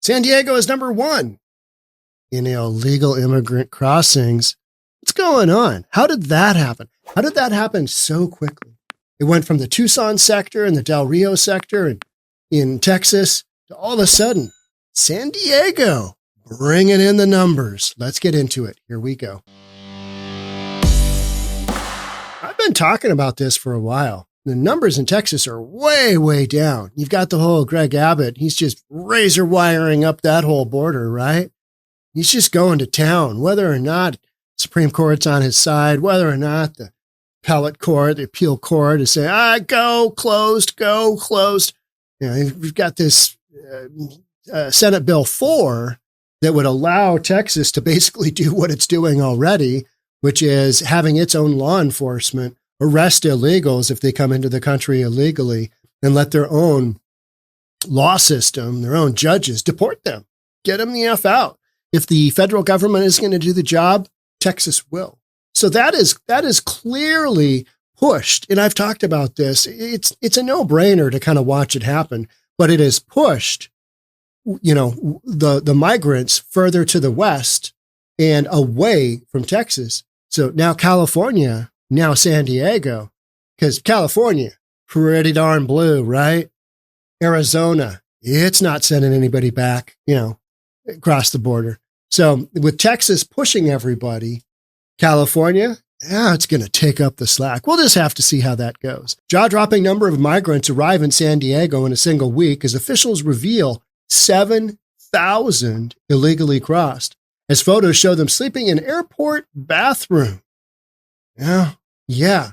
San Diego is number one in illegal immigrant crossings. What's going on? How did that happen? How did that happen so quickly? It went from the Tucson sector and the Del Rio sector and in Texas to all of a sudden, San Diego bringing in the numbers. Let's get into it. Here we go. I've been talking about this for a while. The numbers in Texas are way, way down. You've got the whole Greg Abbott. He's just razor wiring up that whole border, right? He's just going to town, whether or not Supreme Court's on his side, whether or not the appellate court, the appeal court is saying, go closed. You know, we've got this Senate Bill 4 that would allow Texas to basically do what it's doing already, which is having its own law enforcement arrest illegals if they come into the country illegally and let their own law system, their own judges deport them, get them the F out. If the federal government is going to do the job, Texas will. So that is clearly pushed. And I've talked about this. It's a no-brainer to kind of watch it happen, but it has pushed, you know, the migrants further to the west and away from Texas. So now California, now San Diego, because California, pretty darn blue, right? Arizona, it's not sending anybody back, you know, across the border. So with Texas pushing everybody, California, it's going to take up the slack. We'll just have to see how that goes. Jaw-dropping number of migrants arrive in San Diego in a single week as officials reveal 7,000 illegally crossed, as photos show them sleeping in airport bathroom. Yeah.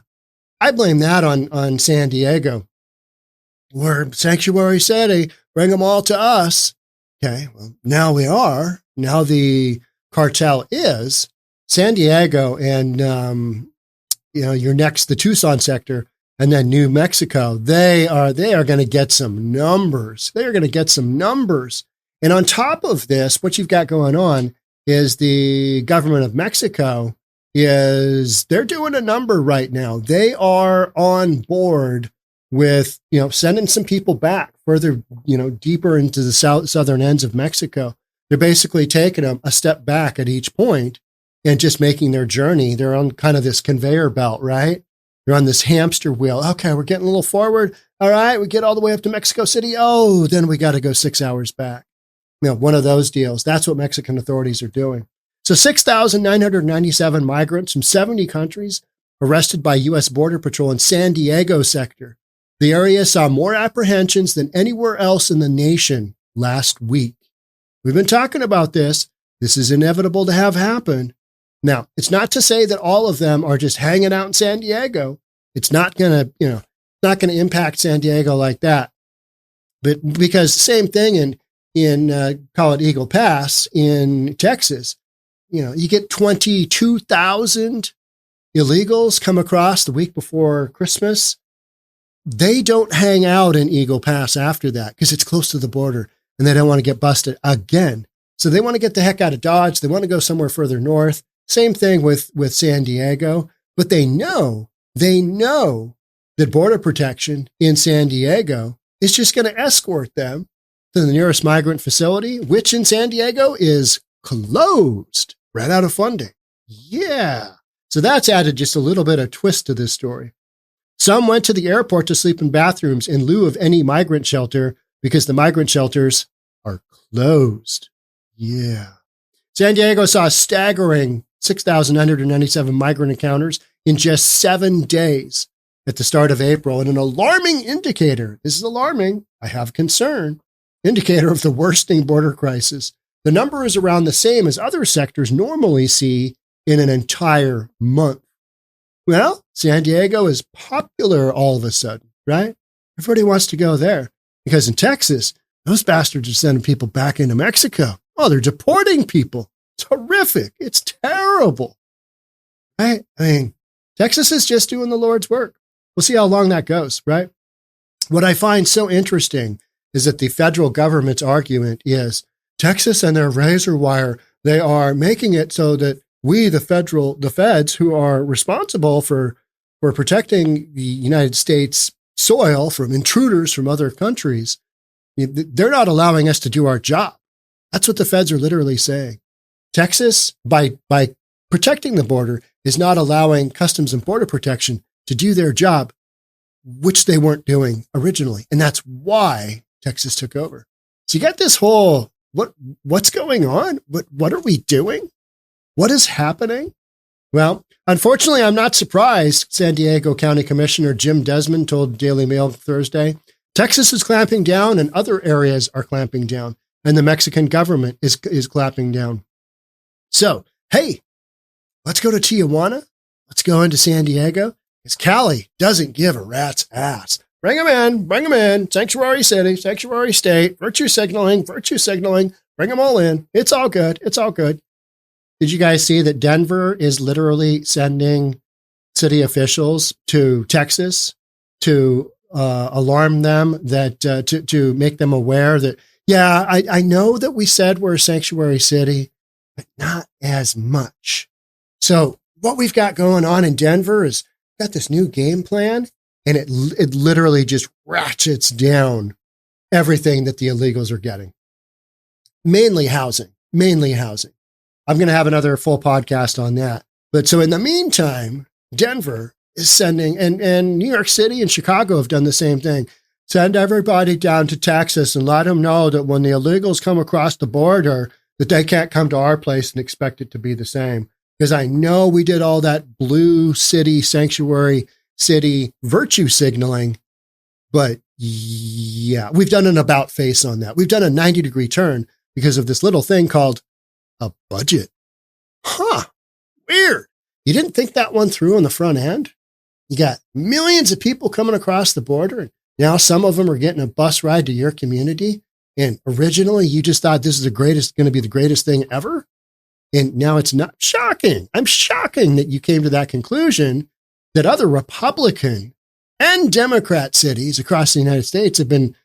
I blame that on San Diego. We're sanctuary city. Bring them all to us. Okay, well, now we are. Now the cartel is San Diego and, you're next, the Tucson sector, and then New Mexico. They are going to get some numbers. They are going to get some numbers. And on top of this, what you've got going on is the government of Mexico they're doing a number right now. They are on board with, sending some people back further, deeper into the southern ends of Mexico. They're basically taking them a step back at each point and just making their journey. They're on kind of this conveyor belt, right? They're on this hamster wheel. Okay, we're getting a little forward. All right, we get all the way up to Mexico City. Oh, then we got to go 6 hours back. One of those deals. That's what Mexican authorities are doing. So 6,997 migrants from 70 countries arrested by U.S. Border Patrol in San Diego sector. The area saw more apprehensions than anywhere else in the nation last week. We've been talking about this. This is inevitable to have happen. Now, it's not to say that all of them are just hanging out in San Diego. It's not going to impact San Diego like that. But because same thing in call it Eagle Pass in Texas, you get 22,000 illegals come across the week before Christmas. They don't hang out in Eagle Pass after that because it's close to the border and they don't want to get busted again. So they want to get the heck out of Dodge. They want to go somewhere further north. Same thing with San Diego, but they know that border protection in San Diego is just going to escort them to the nearest migrant facility, which in San Diego is closed, ran out of funding. Yeah. So that's added just a little bit of twist to this story. Some went to the airport to sleep in bathrooms in lieu of any migrant shelter because the migrant shelters are closed. Yeah. San Diego saw a staggering 6,997 migrant encounters in just 7 days at the start of April, and an alarming indicator. This is alarming. I have concern. Indicator of the worsening border crisis. The number is around the same as other sectors normally see in an entire month. Well, San Diego is popular all of a sudden, right? Everybody wants to go there because in Texas, those bastards are sending people back into Mexico. Oh, they're deporting people. It's horrific. It's terrible. Right? I mean, Texas is just doing the Lord's work. We'll see how long that goes, right? What I find so interesting is that the federal government's argument is Texas and their razor wire, they are making it so that we, the feds who are responsible for protecting the United States soil from intruders from other countries, they're not allowing us to do our job. That's what the feds are literally saying. Texas, by protecting the border, is not allowing Customs and Border Protection to do their job, which they weren't doing originally. And that's why Texas took over. So you got this whole, what's going on? What are we doing? What is happening? Well, unfortunately, I'm not surprised. San Diego County Commissioner Jim Desmond told Daily Mail Thursday, Texas is clamping down and other areas are clamping down. And the Mexican government is clamping down. So, hey, let's go to Tijuana. Let's go into San Diego. Because Cali doesn't give a rat's ass. Bring them in. Sanctuary city, sanctuary state, virtue signaling. Bring them all in. It's all good. Did you guys see that Denver is literally sending city officials to Texas to alarm them, that to make them aware that, yeah, I know that we said we're a sanctuary city, but not as much. So what we've got going on in Denver is got this new game plan, and it literally just ratchets down everything that the illegals are getting. Mainly housing. I'm going to have another full podcast on that. But so in the meantime, Denver is sending, and New York City and Chicago have done the same thing. Send everybody down to Texas and let them know that when the illegals come across the border, that they can't come to our place and expect it to be the same. Because I know we did all that blue city, sanctuary city virtue signaling, but yeah, we've done an about face on that. We've done a 90-degree turn because of this little thing called a budget. Weird. You didn't think that one through on the front end? You got millions of people coming across the border, and now some of them are getting a bus ride to your community. And originally you just thought this is going to be the greatest thing ever. And now it's not. Shocking. I'm shocking that you came to that conclusion, that other Republican and Democrat cities across the United States have been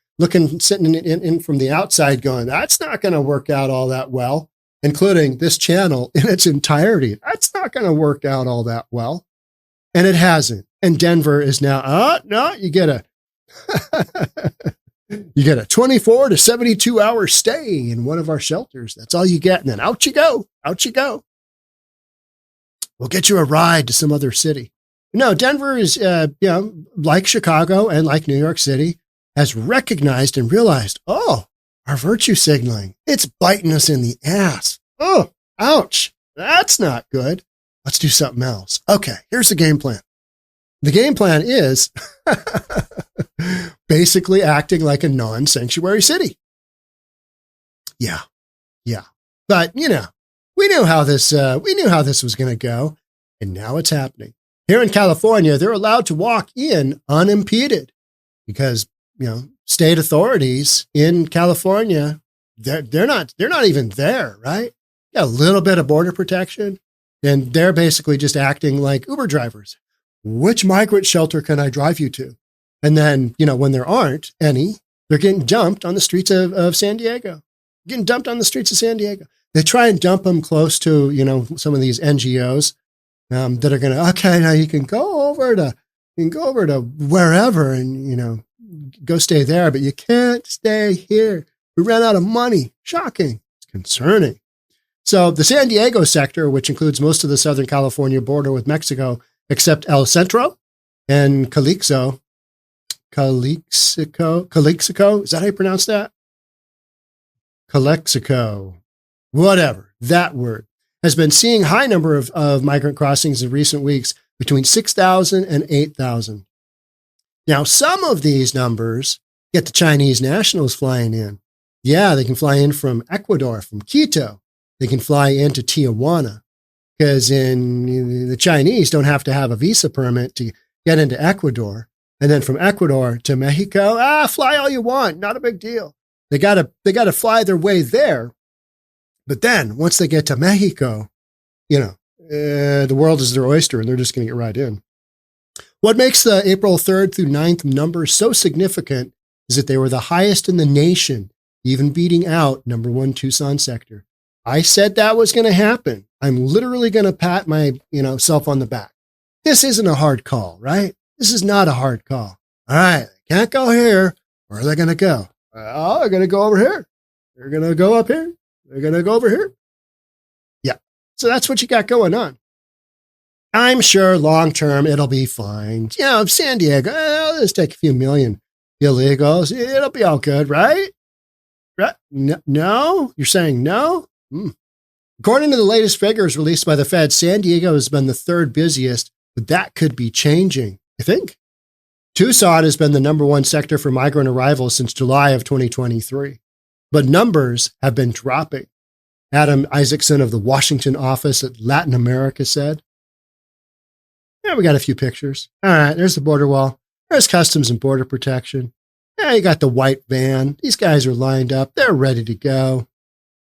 sitting in from the outside going, that's not going to work out all that well, including this channel in its entirety. That's not going to work out all that well. And it hasn't. And Denver is now, no, you get a 24 to 72 hour stay in one of our shelters. That's all you get. And then out you go. We'll get you a ride to some other city. No, Denver is, like Chicago and like New York City, has recognized and realized, our virtue signaling, it's biting us in the ass. Oh, ouch. That's not good. Let's do something else. Okay, here's the game plan. The game plan is basically acting like a non-sanctuary city. Yeah. But, we knew how this was going to go, and now it's happening. Here in California, they're allowed to walk in unimpeded because, state authorities in California, they're not even there, right? Got a little bit of border protection, and they're basically just acting like Uber drivers. Which migrant shelter can I drive you to? And then, when there aren't any, they're getting dumped on the streets of San Diego. They try and dump them close to, some of these NGOs that are going to, okay, now you can go over to wherever and, go stay there, but you can't stay here. We ran out of money. Shocking. It's concerning. So the San Diego sector, which includes most of the Southern California border with Mexico, except El Centro and Calixico. Is that how you pronounce that? Calexico. Whatever. That word has been seeing high number of migrant crossings in recent weeks, between 6,000 and 8,000. Now, some of these numbers get the Chinese nationals flying in. Yeah, they can fly in from Ecuador, from Quito. They can fly into Tijuana, because the Chinese don't have to have a visa permit to get into Ecuador. And then from Ecuador to Mexico, fly all you want. Not a big deal. They gotta fly their way there. But then once they get to Mexico, the world is their oyster and they're just going to get right in. What makes the April 3rd through 9th numbers so significant is that they were the highest in the nation, even beating out number 1 Tucson sector. I said that was going to happen. I'm literally going to pat my, self on the back. This isn't a hard call, right? This is not a hard call. All right, they can't go here. Where are they going to go? Oh, they're going to go over here. They're going to go up here. They're going to go over here. Yeah. So that's what you got going on. I'm sure long term it'll be fine. You know, San Diego, let's take a few million illegals. It'll be all good, right? Right? No? You're saying no? According to the latest figures released by the Fed, San Diego has been the third busiest, but that could be changing, I think. Tucson has been the number one sector for migrant arrivals since July of 2023, but numbers have been dropping. Adam Isaacson of the Washington office at Latin America said, yeah, we got a few pictures. All right, there's the border wall. There's Customs and Border Protection. Yeah, you got the white van. These guys are lined up. They're ready to go.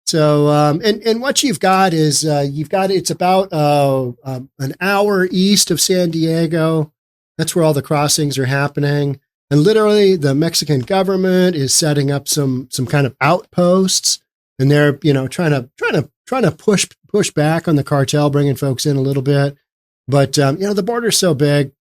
So, and what you've got is, it's about an hour east of San Diego. That's where all the crossings are happening. And literally the Mexican government is setting up some kind of outposts, and they're, you know, trying to push back on the cartel, bringing folks in a little bit. But, you know, the border's so big,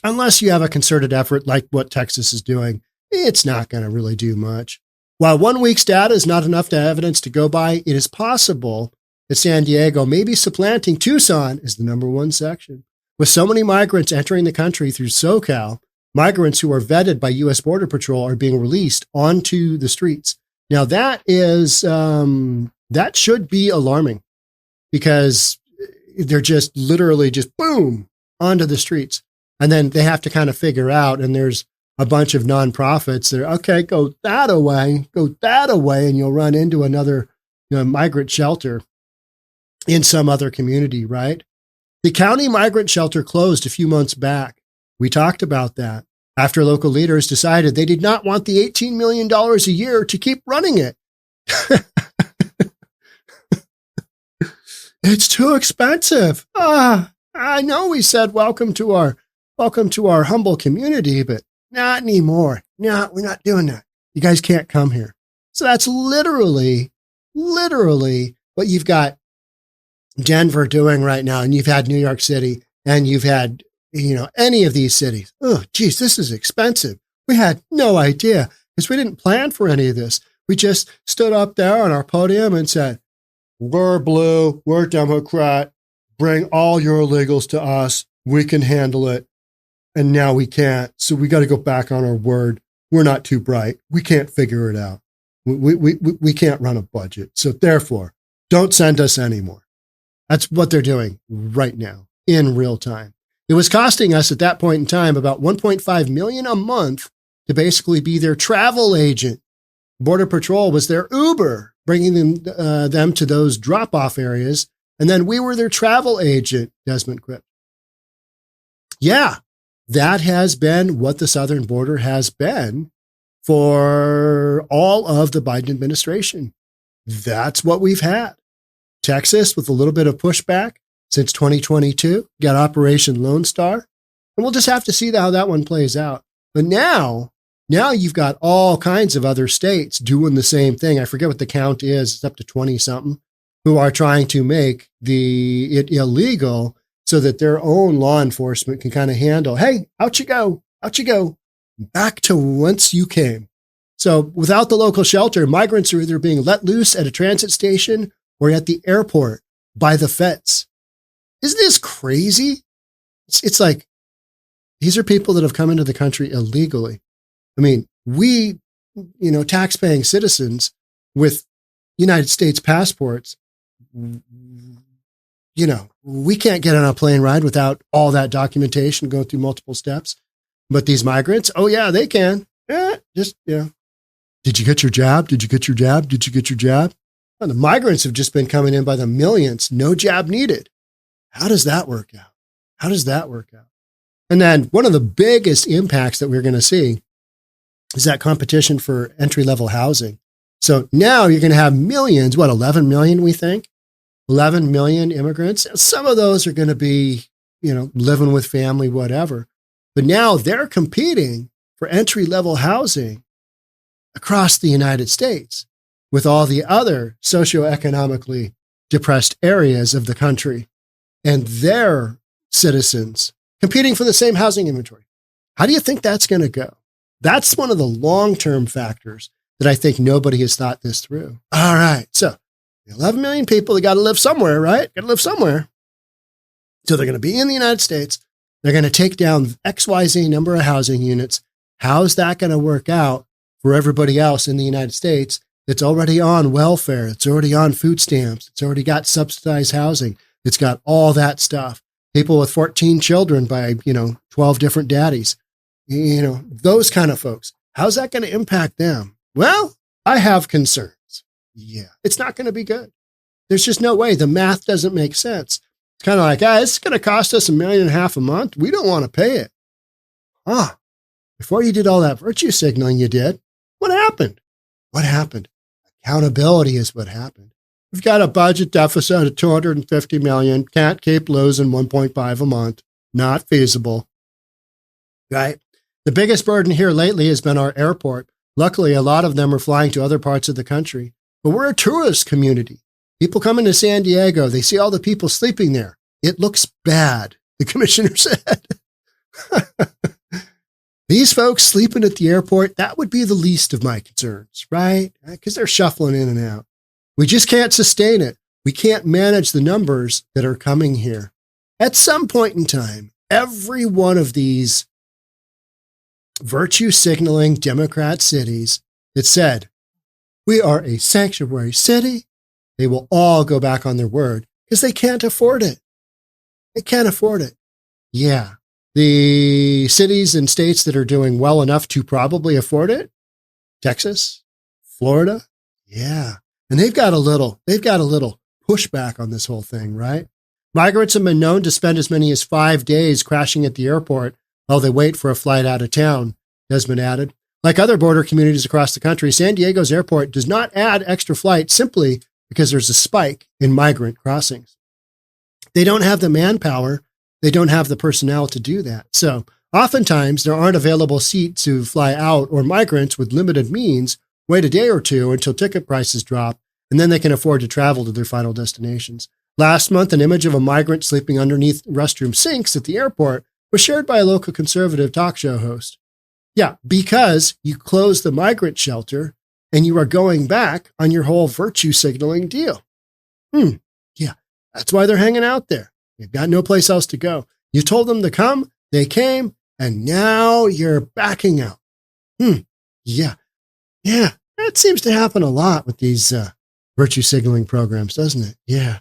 unless you have a concerted effort like what Texas is doing, it's not going to really do much. While 1 week's data is not enough evidence to go by, it is possible that San Diego may be supplanting Tucson as the number one section. With so many migrants entering the country through SoCal, migrants who are vetted by U.S. Border Patrol are being released onto the streets. Now that is, that should be alarming, because they're just literally just boom onto the streets. And then they have to kind of figure out, and there's a bunch of nonprofits that are, okay, go that away, and you'll run into another, you know, migrant shelter in some other community, right? The county migrant shelter closed a few months back. We talked about that after local leaders decided they did not want the $18 million a year to keep running it. It's too expensive. I know we said welcome to our humble community, but not anymore. No, we're not doing that. You guys can't come here. So that's literally what you've got Denver doing right now, and you've had New York City, and you've had, you know, any of these cities. Oh, geez, this is expensive. We had no idea, because we didn't plan for any of this. We just stood up there on our podium and said, we're blue, we're Democrat, bring all your illegals to us. We can handle it. And now we can't. So we got to go back on our word. We're not too bright. We can't figure it out. We can't run a budget. So therefore, don't send us anymore. That's what they're doing right now in real time. It was costing us at that point in time about $1.5 million a month to basically be their travel agent. Border Patrol was their Uber, bringing them to those drop-off areas. And then we were their travel agent, Desmond quipped. Yeah, that has been what the southern border has been for all of the Biden administration. That's what we've had. Texas, with a little bit of pushback since 2022, got Operation Lone Star. And we'll just have to see how that one plays out. But now you've got all kinds of other states doing the same thing. I forget what the count is. It's up to 20 something who are trying to make it illegal so that their own law enforcement can kind of handle, hey, out you go, back to whence you came. So without the local shelter, migrants are either being let loose at a transit station or at the airport by the feds. Isn't this crazy? It's like, these are people that have come into the country illegally. I mean, we, you know, tax-paying citizens with United States passports, you know, we can't get on a plane ride without all that documentation going through multiple steps. But these migrants, oh yeah, they can. Just, you know, did you get your jab? Did you get your jab? Did you get your jab? Well, the migrants have just been coming in by the millions. No jab needed. How does that work out? And then one of the biggest impacts that we're going to see is that competition for entry-level housing. So now you're going to have millions, 11 million, we think? 11 million immigrants. Some of those are going to be, you know, living with family, whatever. But now they're competing for entry-level housing across the United States with all the other socioeconomically depressed areas of the country and their citizens competing for the same housing inventory. How do you think that's going to go? That's one of the long-term factors that I think nobody has thought this through. All right. So 11 million people, they got to live somewhere, right? Got to live somewhere. So they're going to be in the United States. They're going to take down XYZ number of housing units. How's that going to work out for everybody else in the United States that's already on welfare? It's already on food stamps. It's already got subsidized housing. It's got all that stuff. People with 14 children by, 12 different daddies. Those kind of folks. How's that going to impact them? Well, I have concerns. Yeah, it's not going to be good. There's just no way. The math doesn't make sense. It's kind of like, it's going to cost us $1.5 million a month. We don't want to pay it. Before you did all that virtue signaling you did, what happened? What happened? Accountability is what happened. We've got a budget deficit of $250 million. Can't keep losing 1.5 a month. Not feasible. Right? The biggest burden here lately has been our airport. Luckily, a lot of them are flying to other parts of the country. But we're a tourist community. People come into San Diego. They see all the people sleeping there. It looks bad, the commissioner said. These folks sleeping at the airport, that would be the least of my concerns, right? Because they're shuffling in and out. We just can't sustain it. We can't manage the numbers that are coming here. At some point in time, every one of these virtue signaling Democrat cities that said, we are a sanctuary city, they will all go back on their word because they can't afford it. They can't afford it. Yeah. The cities and states that are doing well enough to probably afford it, Texas, Florida. Yeah. And they've got a little pushback on this whole thing, right? Migrants have been known to spend as many as 5 days crashing at the airport while they wait for a flight out of town, Desmond added. Like other border communities across the country, San Diego's airport does not add extra flights simply because there's a spike in migrant crossings. They don't have the manpower. They don't have the personnel to do that. So oftentimes there aren't available seats to fly out, or migrants with limited means wait a day or two until ticket prices drop, and then they can afford to travel to their final destinations. Last month, an image of a migrant sleeping underneath restroom sinks at the airport was shared by a local conservative talk show host. Yeah, because you closed the migrant shelter and you are going back on your whole virtue signaling deal. Yeah, that's why they're hanging out there. They've got no place else to go. You told them to come, they came, and now you're backing out. Yeah, that seems to happen a lot with these virtue signaling programs, doesn't it? Yeah.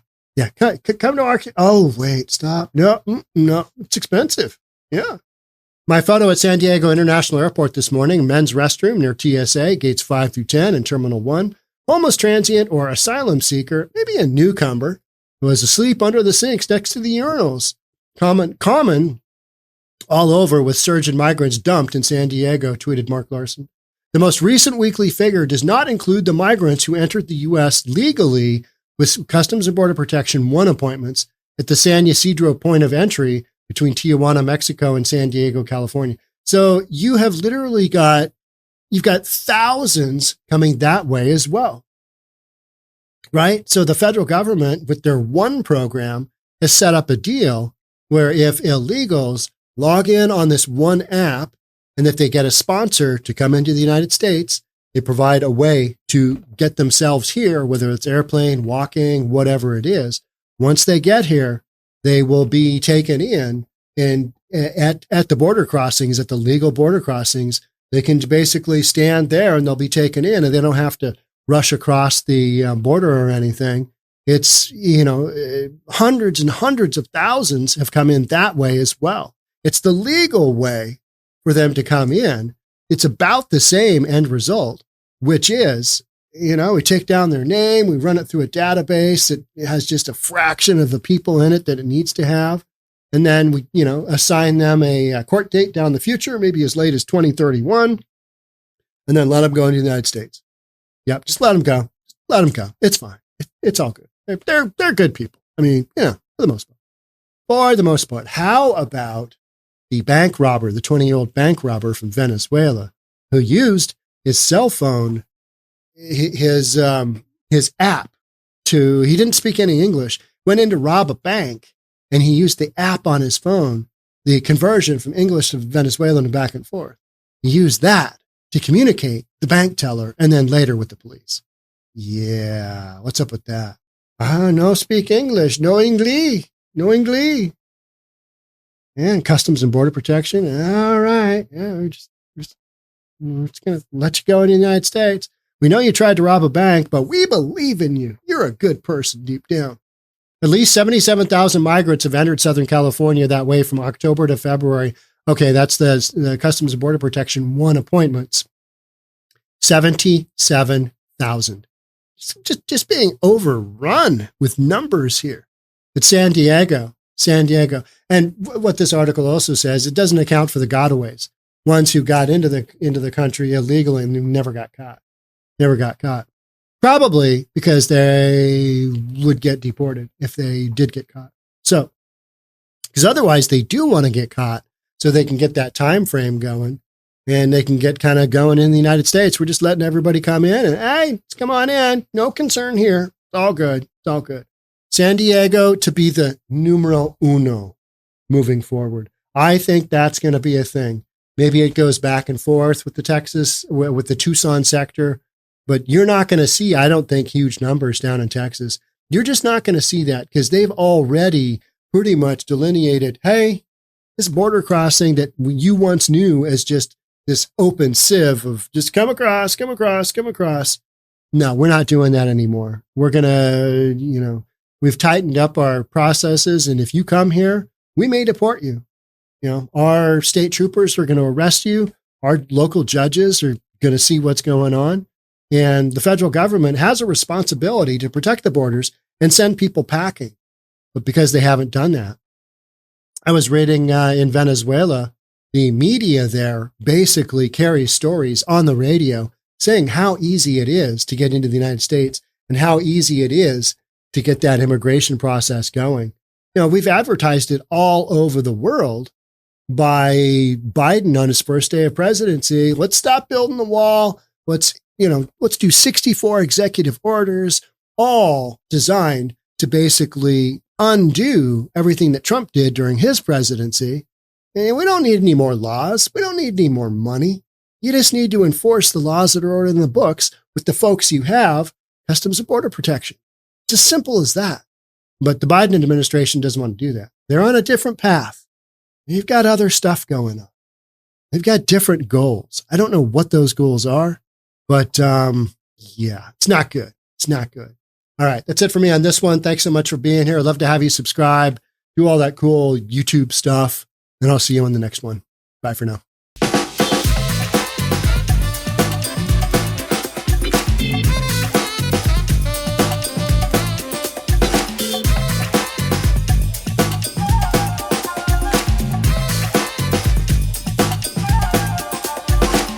Come to our. Oh, wait, stop. No, it's expensive. Yeah. My photo at San Diego International Airport this morning, men's restroom near TSA, gates 5 through 10 in Terminal 1. Homeless transient or asylum seeker, maybe a newcomer, who was asleep under the sinks next to the urinals. Common all over with surge in migrants dumped in San Diego, tweeted Mark Larson. The most recent weekly figure does not include the migrants who entered the U.S. legally with Customs and Border Protection 1 appointments at the San Ysidro point of entry between Tijuana, Mexico, and San Diego, California. So you have literally you've got thousands coming that way as well, right? So the federal government, with their 1 program, has set up a deal where if illegals log in on this 1 app, and if they get a sponsor to come into the United States, they provide a way to get themselves here, whether it's airplane, walking, whatever it is. Once they get here, they will be taken in, and at the border crossings, at the legal border crossings, they can basically stand there and they'll be taken in, and they don't have to rush across the border or anything. It's, hundreds and hundreds of thousands have come in that way as well. It's the legal way for them to come in. It's about the same end result, which is, we take down their name, we run it through a database. It has just a fraction of the people in it that it needs to have. And then we, assign them a court date down the future, maybe as late as 2031, and then let them go into the United States. Yep. Just let them go. Let them go. It's fine. It's all good. They're good people. I mean, for the most part. For the most part. How about the bank robber, the 20-year-old bank robber from Venezuela, who used his cell phone, his app he didn't speak any English, went in to rob a bank, and he used the app on his phone, the conversion from English to Venezuelan and back and forth. He used that to communicate the bank teller, and then later with the police. Yeah, what's up with that? No speak English, no English, no English. And Customs and Border Protection. All right, yeah, we're just going to let you go in the United States. We know you tried to rob a bank, but we believe in you. You're a good person deep down. At least 77,000 migrants have entered Southern California that way from October to February. Okay, that's the Customs and Border Protection 1 appointments. 77,000. Just being overrun with numbers here. But San Diego. And what this article also says, it doesn't account for the gotaways, ones who got into the country illegally and never got caught. Probably because they would get deported if they did get caught. So, because otherwise they do want to get caught so they can get that time frame going and they can get kind of going in the United States. We're just letting everybody come in and, hey, come on in. No concern here. It's all good. It's all good. San Diego to be the numero uno moving forward. I think that's going to be a thing. Maybe it goes back and forth with the Tucson sector. But you're not going to see, I don't think, huge numbers down in Texas. You're just not going to see that because they've already pretty much delineated, hey, this border crossing that you once knew as just this open sieve of just come across. No, we're not doing that anymore. We're going to, we've tightened up our processes. And if you come here, we may deport you. Our state troopers are going to arrest you. Our local judges are going to see what's going on. And the federal government has a responsibility to protect the borders and send people packing. But because they haven't done that, I was reading in Venezuela, the media there basically carries stories on the radio saying how easy it is to get into the United States and how easy it is to get that immigration process going. We've advertised it all over the world by Biden on his first day of presidency. Let's stop building the wall. Let's do 64 executive orders, all designed to basically undo everything that Trump did during his presidency. And we don't need any more laws. We don't need any more money. You just need to enforce the laws that are already in the books with the folks you have, Customs and Border Protection. It's as simple as that. But the Biden administration doesn't want to do that. They're on a different path. They've got other stuff going on. They've got different goals. I don't know what those goals are. But yeah, it's not good. It's not good. All right. That's it for me on this one. Thanks so much for being here. I'd love to have you subscribe, do all that cool YouTube stuff, and I'll see you on the next one. Bye for now.